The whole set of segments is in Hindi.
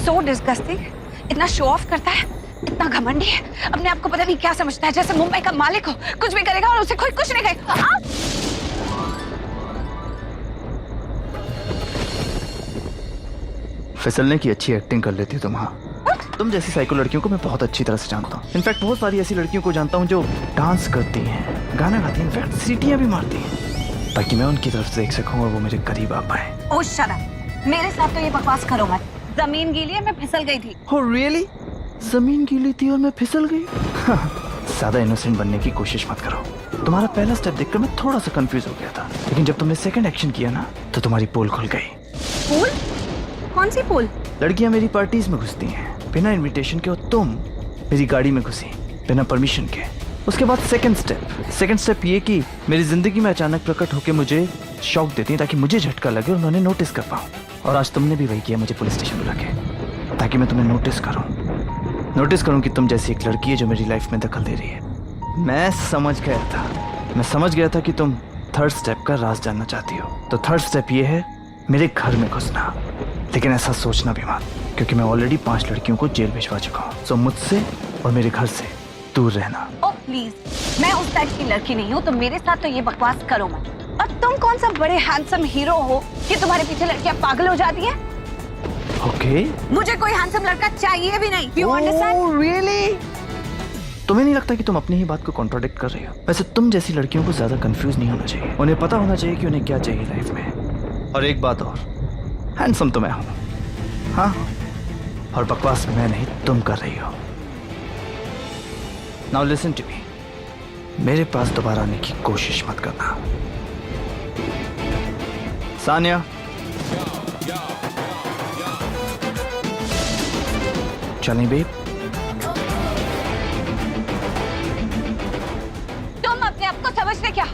so disgusting. इतना शो ऑफ करता है, इतना घमंडी है, अपने आप को पता नहीं क्या समझता है, जैसे मुंबई का मालिक हो, कुछ भी करेगा और उसे कोई कुछ नहीं कहेगा। फिसलने की अच्छी एक्टिंग कर लेती हो तुम। हाँ, तुम जैसी साइको लड़कियों को मैं बहुत अच्छी तरह से जानता हूँ। इनफैक्ट बहुत सारी ऐसी लड़कियों को जानता हूँ जो डांस करती हैं, गाना गाती हैं, इनफैक्ट सीटियां भी मारती हैं, ताकि मैं उनकी तरफ से देख सकूं और वो मेरे करीब आ पाए। ओह शट अप, मेरे साथ तो ये बकवास करो मत। जमीन गीली है, मैं फिसल गई थी। Oh really? जमीन गीली थी और मैं फिसल गई? ज्यादा इनोसेंट बनने की कोशिश मत करो। तुम्हारा पहला स्टेप देखकर मैं थोड़ा सा कंफ्यूज हो गया था, लेकिन जब तुमने सेकंड एक्शन किया ना, तो तुम्हारी पोल खुल गई। पोल? कौन सी पोल? लड़कियां मेरी पार्टीज में घुसती हैं बिना इनविटेशन के, और तुम मेरी गाड़ी में घुसी बिना परमिशन के। उसके बाद सेकंड स्टेप ये कि मेरी जिंदगी में अचानक प्रकट होकर मुझे शॉक देती हैं ताकि मुझे झटका लगे और मैं नोटिस कर पाऊं। और आज तुमने भी वही किया, मुझे पुलिस स्टेशन बुला के, ताकि मैं तुम्हें नोटिस करूं कि तुम जैसी एक लड़की है जो मेरी लाइफ में दखल दे रही है। मैं समझ गया था कि तुम थर्ड स्टेप का राज जानना चाहती हो। तो थर्ड स्टेप ये है मेरे घर में घुसना। लेकिन ऐसा सोचना भी मत, क्योंकि मैं ऑलरेडी 5 लड़कियों को जेल भिजवा चुका हूँ। सो मुझसे और मेरे घर से दूर रहना। ओह प्लीज, मैं उस टाइप की लड़की नहीं हूँ, तो मेरे साथ तो ये बकवास करो मत। और तुम कौन सा बड़े हैंडसम हीरो हो कि तुम्हारे पीछे लड़कियां पागल हो जाती हैं? ओके, मुझे कोई हैंडसम लड़का चाहिए भी नहीं। You understand? रियली? तुम्हें नहीं लगता कि तुम अपनी ही बात को कॉन्ट्राडिक्ट कर रही हो? वैसे तुम जैसी लड़कियों को ज्यादा कंफ्यूज नहीं होना चाहिए, उन्हें पता होना चाहिए कि उन्हें क्या चाहिए लाइफ में। और एक बात और, हैंडसम तो मैं हूं, हाँ, और बकवास मैं नहीं तुम कर रही हो। नाउ लिसन टू मी, मेरे पास दोबारा आने की कोशिश मत करना। सानिया, चलें बेब? तुम अपने आप को समझते क्या?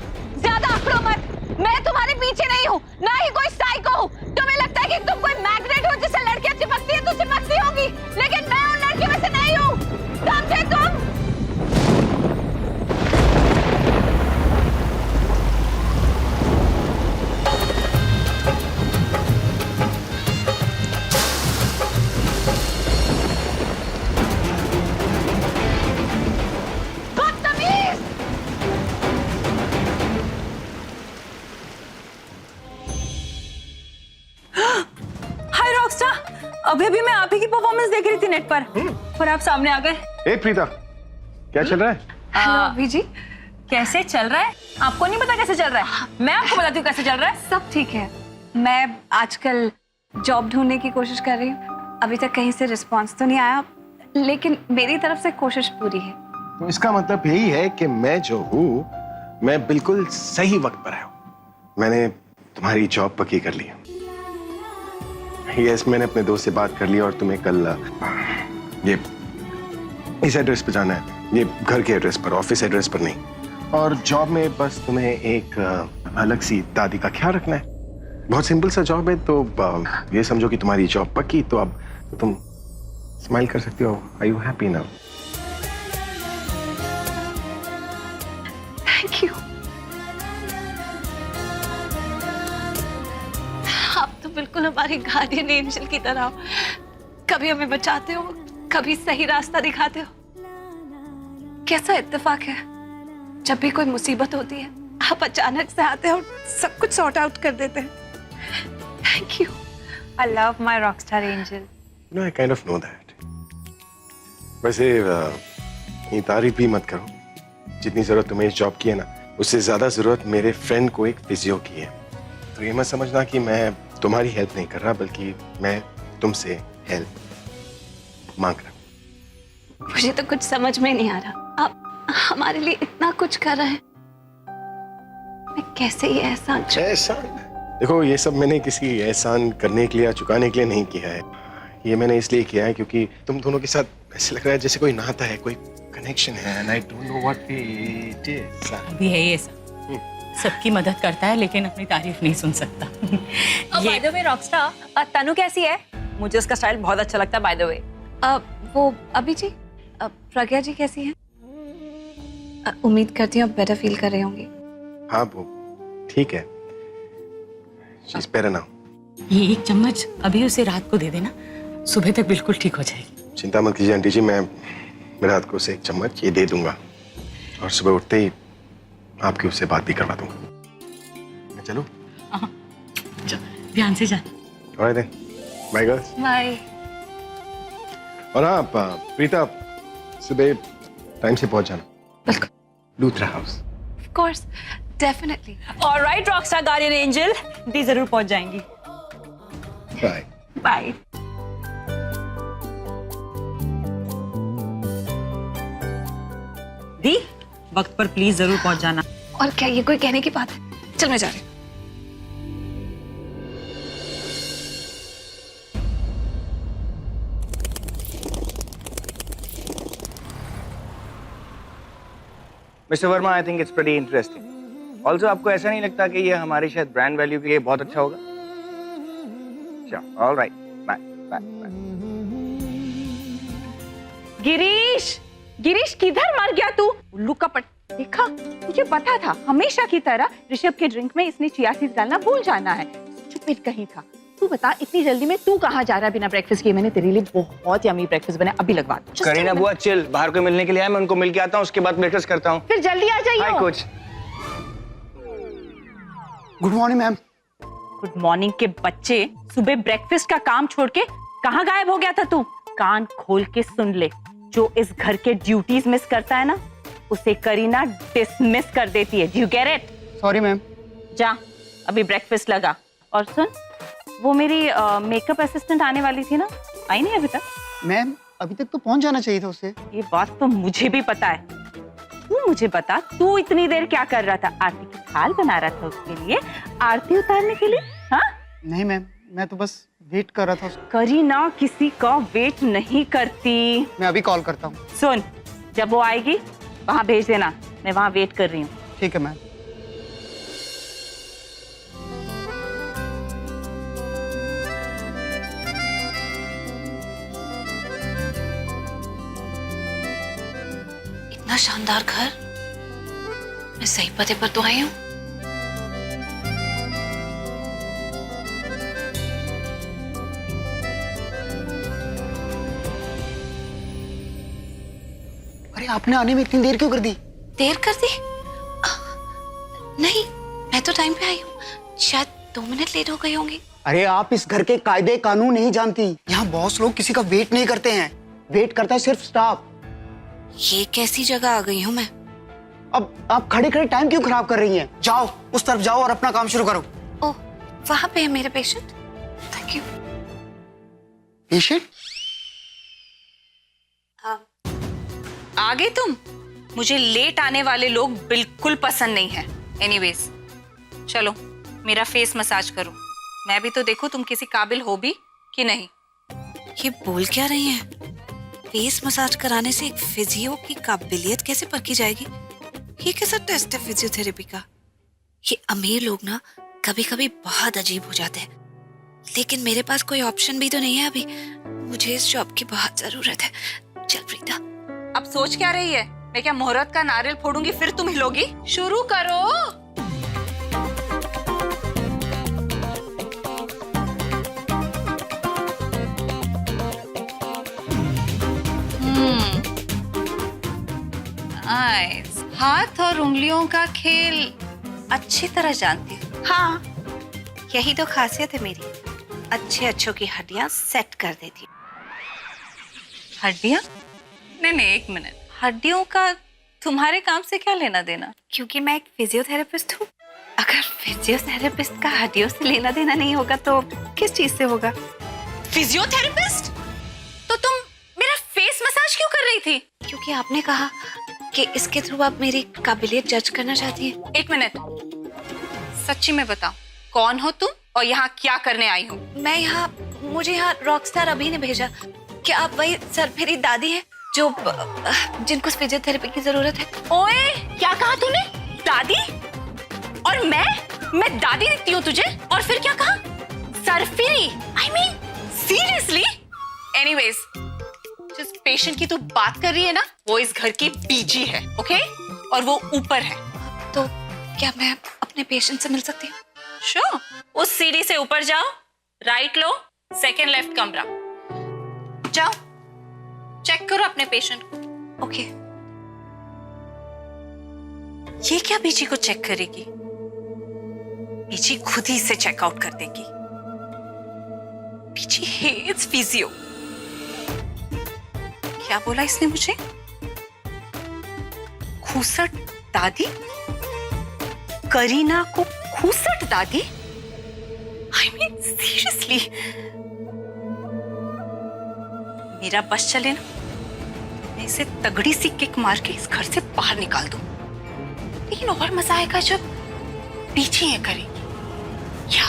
ज्यादा आंकड़ों मत। मैं तुम्हारे पीछे नहीं हूँ, ना ही कोई साइको हूँ। तुम्हें लगता है कि तुम कोई मैग्नेट हो जिससे लड़कियां चिपकती है तो चिपकती होगी, लेकिन मैं उन लड़कियों में से नहीं हूँ। समझे तुम? अभी भी मैं आप ही की परफॉर्मेंस देख रही थी नेट पर, और आप सामने आ गए। ए प्रीता, क्या चल रहा है? हेलो अभी जी। कैसे चल रहा है? आपको नहीं पता कैसे चल रहा है? मैं आपको बताती हूँ कैसे चल रहा है। सब ठीक है। मैं आजकल जॉब ढूंढने की कोशिश कर रही हूँ। अभी तक कहीं से रिस्पांस तो नहीं आया, लेकिन मेरी तरफ से कोशिश पूरी है। तो इसका मतलब यही है कि मैं जो हूँ, मैं बिल्कुल सही वक्त पर आया हूँ। मैंने तुम्हारी जॉब पक्की कर ली। यस, मैंने अपने दोस्त से बात कर ली और तुम्हें कल ये इस एड्रेस पर जाना है, ये घर के एड्रेस पर, ऑफिस एड्रेस पर नहीं। और जॉब में बस तुम्हें एक अलग सी दादी का ख्याल रखना है। बहुत सिंपल सा जॉब है। तो ये समझो कि तुम्हारी जॉब पक्की, तो अब तो तुम स्माइल कर सकती हो। Are you happy now? Thank you. आप तो बिल्कुल हमारी गार्डियन एंजल की तरह हो। कभी हमें बचाते हो, कभी सही रास्ता दिखाते हो। कैसा इत्तेफाक है, जब भी कोई मुसीबत होती है आप अचानक से आते हो और सब कुछ सॉर्ट आउट कर देते हैं। Thank you. I love my rockstar angel. No, I kind of know that. वैसे ये तारीफ भी मत करो। जितनी जरूरत तुम्हें इस जॉब की है ना, उससे ज्यादा जरूरत मेरे फ्रेंड को एक फिजियो की है। तो ये मत समझना कि मैं तुम्हारी हेल्प नहीं कर रहा, बल्कि मैं तुमसे हेल्प मांग रहा हूँ। मुझे तो कुछ समझ में नहीं आ रहा। आप हमारे लिए इतना कुछ कर रहे हैं, मैं कैसे ये एहसान? देखो, ये सब मैंने किसी एहसान करने के लिए या चुकाने के लिए नहीं किया है। ये मैंने इसलिए किया है क्योंकि तुम दोनों के साथ ऐसे लग रहा है जैसे कोई नाता है, कोई कनेक्शन है, and I don't know what it is. अभी है ये सब, सबकी मदद करता है लेकिन अपनी तारीफ नहीं सुन सकता। बाय द वे रॉकस्टार, तनु कैसी है? मुझे उसका स्टाइल बहुत अच्छा लगता है बाय द वे। वो अभी जी, प्रज्ञा जी कैसी हैं? उम्मीद करती हूँ आप बेटर फील कर रहे होंगे। हाँ, वो ठीक है। She's better now. ये 1 चम्मच अभी उसे रात को दे देना, सुबह तक बिल्कुल ठीक हो जाएगी। चिंता मत कीजिए आंटी जी, मैं रात को उसे एक चम्मच ये दे दूंगा और सुबह उठते ही आपकी उससे बात भी करवा दूंगा। मैं चलूं? हाँ, चल, ध्यान से जाना। Alright then, bye girls. Bye. और हाँ प्रीता, सुबह टाइम से पहुंच जाना बिल्कुल। Luthra house. Of course, definitely. Alright rockstar guardian angel, दी जरूर पहुंच जाएंगी। बाय। बाय। दी वक्त पर प्लीज जरूर पहुंच जाना। और क्या ये कोई कहने की बात है? चल मैं जा रही हूँ। Mister Verma, I think it's pretty interesting. Also आपको ऐसा नहीं लगता कि ये हमारी शायद ब्रांड वैल्यू के लिए बहुत अच्छा होगा? All right, bye bye bye. Girish, Girish किधर मर गया तू? उल्लू का पट देखा, मुझे पता था हमेशा की तरह ऋषभ के ड्रिंक में इसने चिया सीड्स डालना भूल जाना है। स्टूपिड कहीं था। तू बता इतनी जल्दी में तू कहाँ जा रहा है बिना ब्रेकफास्ट किए? मैंने तेरे लिए बहुत यम्मी ब्रेकफास्ट बनाया, अभी लगवा दूं। करीना बुआ चिल, बाहर को मिलने के लिए आया, मैं उनको मिल के आता हूँ, उसके बाद ब्रेकफास्ट करता हूँ। फिर जल्दी आ जाइए। Hi coach. Good morning ma'am. Good morning के बच्चे, सुबह ब्रेकफास्ट का काम छोड़ के कहाँ गायब हो गया था तू? कान खोल के सुन ले, जो इस घर के ड्यूटीज मिस करता है ना, उसे करीना डिसमिस कर देती है। Do you get it? Sorry ma'am. जा अभी ब्रेकफास्ट लगा। और सुन, वो मेरी मेकअप असिस्टेंट आने वाली थी ना, आई नहीं अभी तक? मैम अभी तक तो पहुंच जाना चाहिए था उससे। ये बात तो मुझे भी पता है। तू मुझे बता, तू इतनी देर क्या कर रहा था? आरती की थाल बना रहा था उसके लिए, आरती उतारने के लिए? हाँ नहीं मैम, मैं तो बस वेट कर रहा था। करीना किसी का वेट नहीं करती। मैं अभी कॉल करता हूँ। सुन, जब वो आएगी वहां भेज देना, मैं वहां वेट कर रही हूँ। ठीक है मैम। इतना शानदार घर, मैं सही पते पर तो आई हूँ। अरे आपने आने में इतनी देर क्यों कर दी? देर कर दी? नहीं, मैं तो टाइम पे आई हूँ। शायद 2 मिनट लेट हो गई होंगी। अरे आप इस घर के कायदे कानून नहीं जानती। यहाँ बॉस लोग किसी का वेट नहीं करते हैं, वेट करता है सिर्फ स्टाफ। ये कैसी जगह आ गई हूँ मैं? अब आप खड़े खड़े टाइम क्यों खराब कर रही हैं? जाओ उस तरफ जाओ और अपना काम शुरू करो। ओह, वहां पे है मेरे पेशेंट। Thank you. पेशेंट? आगे तुम, मुझे लेट आने वाले लोग बिल्कुल पसंद नहीं है। एनीवेज, चलो मेरा फेस मसाज करो, मैं भी तो देखूं तुम किसी काबिल हो भी कि नहीं। ये बोल क्या रही हैं? फेस मसाज कराने से एक फिजियो की काबिलियत कैसे परखी जाएगी? ये कैसा टेस्ट है फिजियोथेरेपी का? ये अमीर लोग ना कभी कभी बहुत अजीब हो जाते हैं, लेकिन मेरे पास कोई ऑप्शन भी तो नहीं है अभी। मुझे इस जॉब की बहुत जरूरत है। चल प्रीता। अब सोच क्या रही है? मैं क्या मुहूर्त का नारियल फोड़ूंगी फिर तुम हिलोगी? शुरू करो। नाइस। हाथ और उंगलियों का खेल अच्छी तरह जानती हूँ। हाँ, यही तो खासियत है मेरी, अच्छे अच्छों की हड्डियां सेट कर देती हूँ। हड्डियाँ? नहीं, एक मिनट, हड्डियों का तुम्हारे काम से क्या लेना देना? क्योंकि मैं एक फिजियोथेरेपिस्ट हूँ। अगर फिजियोथेरेपिस्ट का हड्डियों से लेना देना नहीं होगा तो किस चीज से होगा? फिजियोथेरेपिस्ट? तो तुम मेरा फेस मसाज क्यों कर रही थी? क्योंकि आपने कहा कि इसके थ्रू आप मेरी काबिलियत जज करना चाहती हैं। एक मिनट, सच्ची में बताओ, कौन हो तुम और यहाँ क्या करने आई हो? मुझे यहाँ रॉकस्टार अभी ने भेजा। क्या आप वही सरफेरी दादी हैं जो जिनको फिजियोथेरेपी की जरूरत है? ओए, क्या कहा तूने? दादी? और मैं दादी दिखती हूँ तुझे? और फिर क्या कहा? सरफेरी? I mean, seriously? Anyways, जिस पेशेंट की तू बात कर रही है ना, वो इस घर की बीजी है, ओके? और वो ऊपर है। तो क्या मैं अपने पेशेंट से मिल सकती हूँ? श्योर। उस सीढ़ी से ऊपर जाओ, राइट लो, सेकंड लेफ्ट कमरा। जाओ चेक करो अपने पेशेंट को। ओके। ये क्या बीची को चेक करेगी? बीची खुद ही इसे चेकआउट कर देगी। बीची हेट्स फिजियो। क्या बोला इसने मुझे? खूसट दादी? करीना को खूसट दादी? I mean seriously? मेरा बस चले ना, मैं इसे तगड़ी सी किक मार के इस घर से बाहर निकाल दूं। लेकिन और मजा आएगा जब पीछे ये करेगी। या